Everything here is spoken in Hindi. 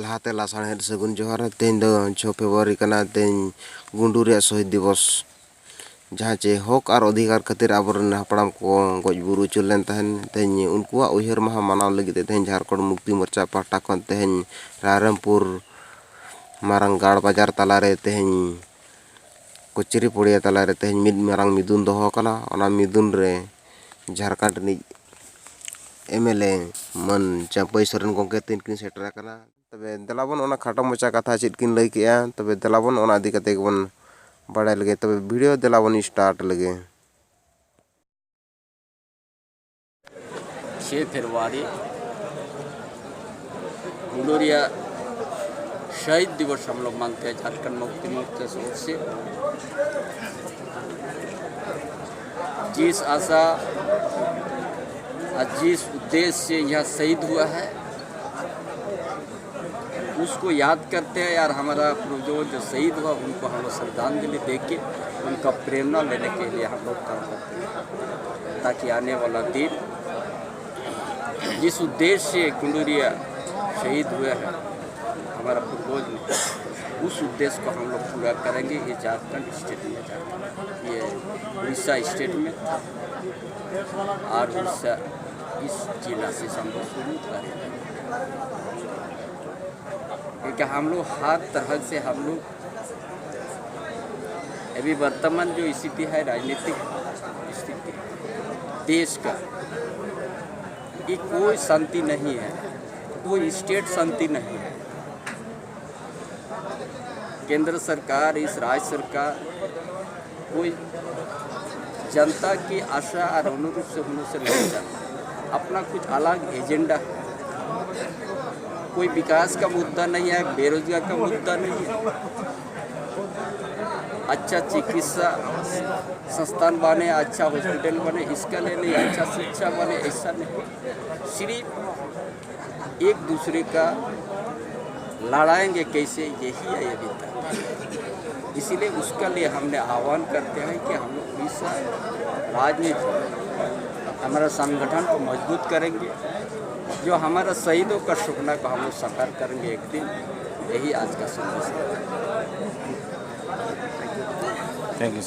लहाते लासाणहेद सगुन जोहार तेन दो 6 फेब्रुआरी कना तेन गुंडू रे शहीद दिवस जहाँ चे हक और अधिकार खातिर आबरन हापड़ाम को गज बुरु चुलेन तहन तेन उनकुआ उयहर माहा मानाव लगी तेन झारखंड मुक्ति मोर्चा पाहटा खन तेन रायरंगपुर मारंगाड़ बाजार तलारे तेन कोचरी पुड़िया तलारे तेन मिद मारंग मिदुन दोहो कना ओना मिदुन रे झारखंड नि एमएलए मन चांपई सोरेन गोंके तीन किन सेटरा कना तबे दलाबन ओना खाटो मोचा कथा चेत किन लई केया तबे दलाबन ओना इदी कते बन बड़ाय लगे तबे वीडियो दलाबन स्टार्ट लगे 6 फरवरी गुंडोरिया शहीद दिवस हम लोग मानते हैं झारखंड मुक्ति मोर्चा की ओर से। जिस आशा और जिस उद्देश्य से यह शहीद हुआ है उसको याद करते हैं यार। हमारा पूर्वजों जो शहीद हुआ उनको हम लोग श्रद्धांजलि दे के उनका प्रेरणा लेने के लिए हम लोग काम करते हैं ताकि आने वाला दिन जिस उद्देश्य से गुंडोरिया शहीद हुए हैं हमारा पूर्वज ने उस उद्देश्य को हम लोग पूरा करेंगे। ये झारखंड स्टेट में जाता है, ये उड़ीसा स्टेट में था और उड़ीसा इस जिला से हम लोग शुरू करेंगे क्योंकि हम लोग हर तरह से हम लोग अभी वर्तमान जो स्थिति है राजनीतिक स्थिति देश का ये कोई शांति नहीं है, कोई स्टेट शांति नहीं है। केंद्र सरकार इस राज्य सरकार कोई जनता की आशा और अनुरूप से होने से नहीं जाता, अपना कुछ अलग एजेंडा है। कोई विकास का मुद्दा नहीं है, बेरोजगार का मुद्दा नहीं है, अच्छा चिकित्सा संस्थान बने, अच्छा हॉस्पिटल बने, इसका नहीं, अच्छा शिक्षा बने, ऐसा नहीं। सिर्फ एक दूसरे का लड़ाएंगे कैसे, यही है अभी तक। इसीलिए उसका लिए हमने आह्वान करते हैं कि हम लोग उड़ीसा राज्य में हमारा संगठन को मजबूत करेंगे, जो हमारा शहीदों का सपना को हम लोग साकार करेंगे एक दिन। यही आज का संदेश है। Thank you.